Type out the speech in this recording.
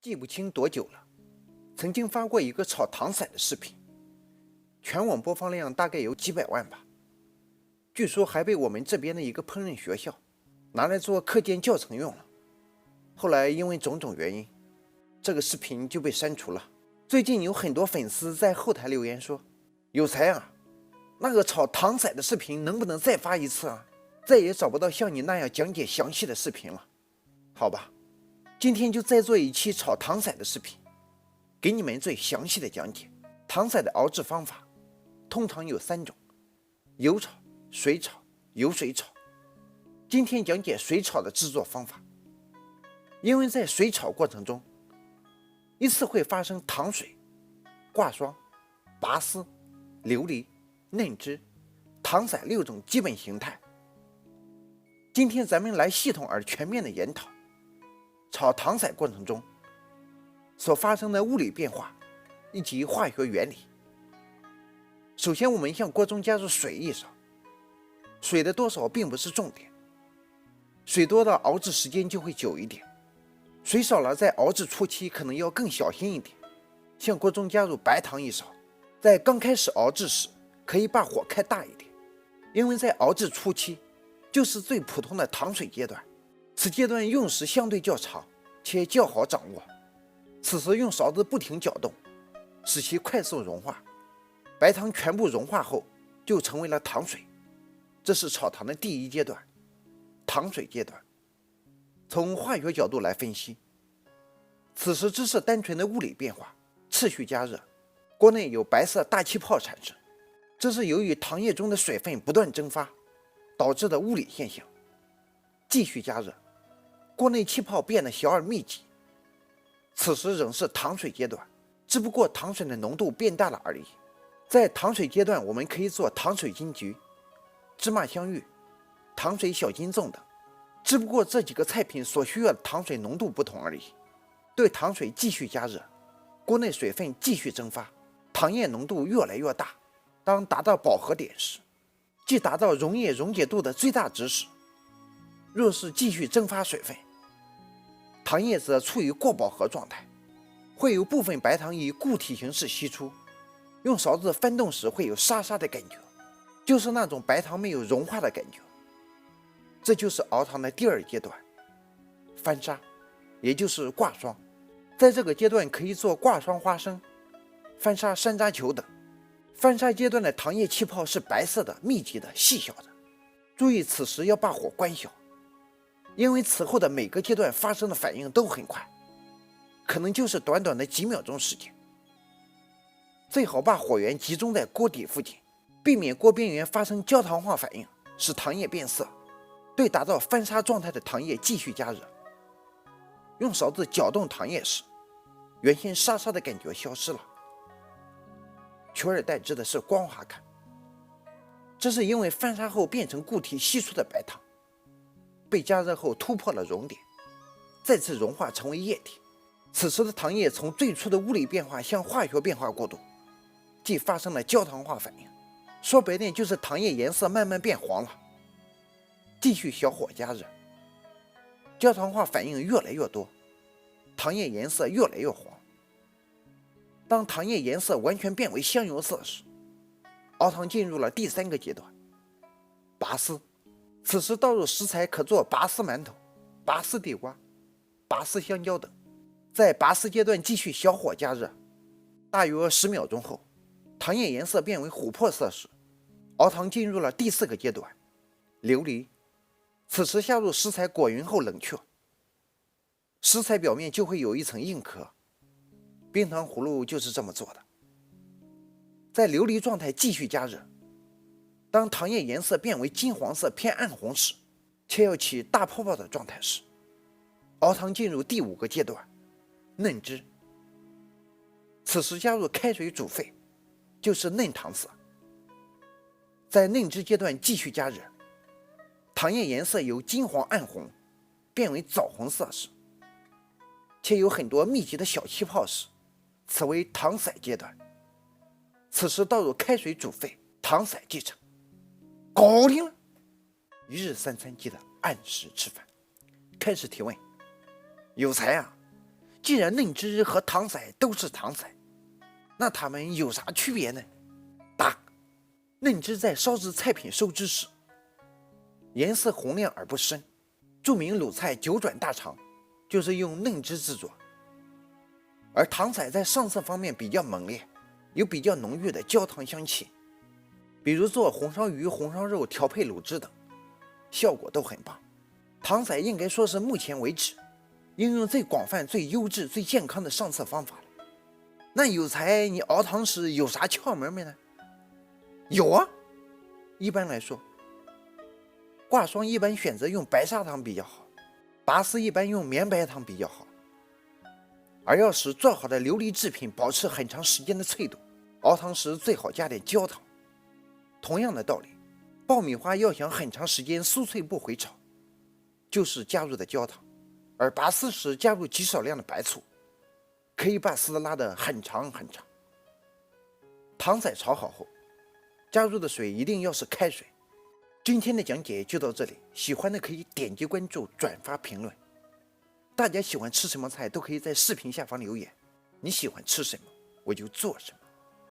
记不清多久了，曾经发过一个炒糖色的视频，全网播放量大概有几百万吧。据说还被我们这边的一个烹饪学校拿来做课件教程用了。后来因为种种原因，这个视频就被删除了。最近有很多粉丝在后台留言说：“有才啊，那个炒糖色的视频能不能再发一次啊？再也找不到像你那样讲解详细的视频了。”好吧，今天就再做一期炒糖色的视频，给你们最详细的讲解。糖色的熬制方法通常有3种：油炒、水炒、油水炒。今天讲解水炒的制作方法。因为在水炒过程中，一次会发生糖水、挂霜、拔丝、琉璃、嫩汁、糖色6种基本形态。今天咱们来系统而全面的研讨炒糖色过程中所发生的物理变化以及化学原理。首先，我们向锅中加入水一勺，水的多少并不是重点，水多的熬制时间就会久一点，水少了在熬制初期可能要更小心一点。向锅中加入白糖1勺，在刚开始熬制时可以把火开大一点，因为在熬制初期就是最普通的糖水阶段，此阶段用时相对较长且较好掌握。此时用勺子不停搅动，使其快速融化。白糖全部融化后就成为了糖水，这是炒糖的第一阶段，糖水阶段。从化学角度来分析，此时只是单纯的物理变化，持续加热，锅内有白色大气泡产生，这是由于糖液中的水分不断蒸发导致的物理现象。继续加热，锅内气泡变得小而密集，此时仍是糖水阶段，只不过糖水的浓度变大了而已。在糖水阶段，我们可以做糖水金桔、芝麻香芋、糖水小金粽等，只不过这几个菜品所需要的糖水浓度不同而已。对糖水继续加热，锅内水分继续蒸发，糖液浓度越来越大。当达到饱和点时，即达到溶液溶解度的最大值时，若是继续蒸发水分，糖液则处于过饱和状态，会有部分白糖以固体形式析出，用勺子翻动时会有沙沙的感觉，就是那种白糖没有融化的感觉。这就是熬糖的第2阶段，翻砂，也就是挂霜。在这个阶段可以做挂霜花生、翻砂山楂球等。翻砂阶段的糖液气泡是白色的、密集的、细小的，注意此时要把火关小，因为此后的每个阶段发生的反应都很快，可能就是短短的几秒钟时间。最好把火源集中在锅底附近，避免锅边缘发生焦糖化反应，使糖液变色。对达到翻砂状态的糖液继续加热，用勺子搅动糖液时，原先沙沙的感觉消失了，取而代之的是光滑感。这是因为翻砂后变成固体析出的白糖被加热后突破了熔点，再次融化成为液体。此时的糖液从最初的物理变化向化学变化过渡，即发生了焦糖化反应。说白点就是糖液颜色慢慢变黄了。继续小火加热，焦糖化反应越来越多，糖液颜色越来越黄。当糖液颜色完全变为香油色时，熬糖进入了第3个阶段，拔丝。此时倒入食材可做拔丝馒头、拔丝地瓜、拔丝香蕉等。在拔丝阶段继续小火加热，大约10秒钟后，糖液颜色变为琥珀色时，熬糖进入了第4个阶段，琉璃。此时下入食材裹匀后冷却，食材表面就会有一层硬壳，冰糖葫芦就是这么做的。在琉璃状态继续加热，当糖液颜色变为金黄色偏暗红时，且要起大泡泡的状态时，熬糖进入第5个阶段，嫩汁。此时加入开水煮沸，就是嫩糖色。在嫩汁阶段继续加热，糖液颜色由金黄暗红变为枣红色时，且有很多密集的小气泡时，此为糖色阶段。此时倒入开水煮沸，糖色即成，搞定了。1日3餐记得按时吃饭。开始提问：有才啊，既然嫩汁和糖色都是糖色，那它们有啥区别呢？答：嫩汁在烧制菜品收汁时，颜色红亮而不深。著名鲁菜九转大肠就是用嫩汁制作。而糖色在上色方面比较猛烈，有比较浓郁的焦糖香气，比如做红烧鱼、红烧肉调配卤汁等，效果都很棒。糖色应该说是目前为止应用最广泛、最优质、最健康的上色方法了。那有才你熬糖时有啥窍门没呢？有啊，一般来说，挂霜一般选择用白砂糖比较好，拔丝一般用绵白糖比较好。而要使做好的琉璃制品保持很长时间的脆度，熬糖时最好加点焦糖。同样的道理，爆米花要想很长时间酥脆不回潮，就是加入的焦糖，而拔丝时加入极少量的白醋，可以把丝拉得很长很长。糖色炒好后，加入的水一定要是开水。今天的讲解就到这里，喜欢的可以点击关注、转发、评论。大家喜欢吃什么菜都可以在视频下方留言，你喜欢吃什么我就做什么。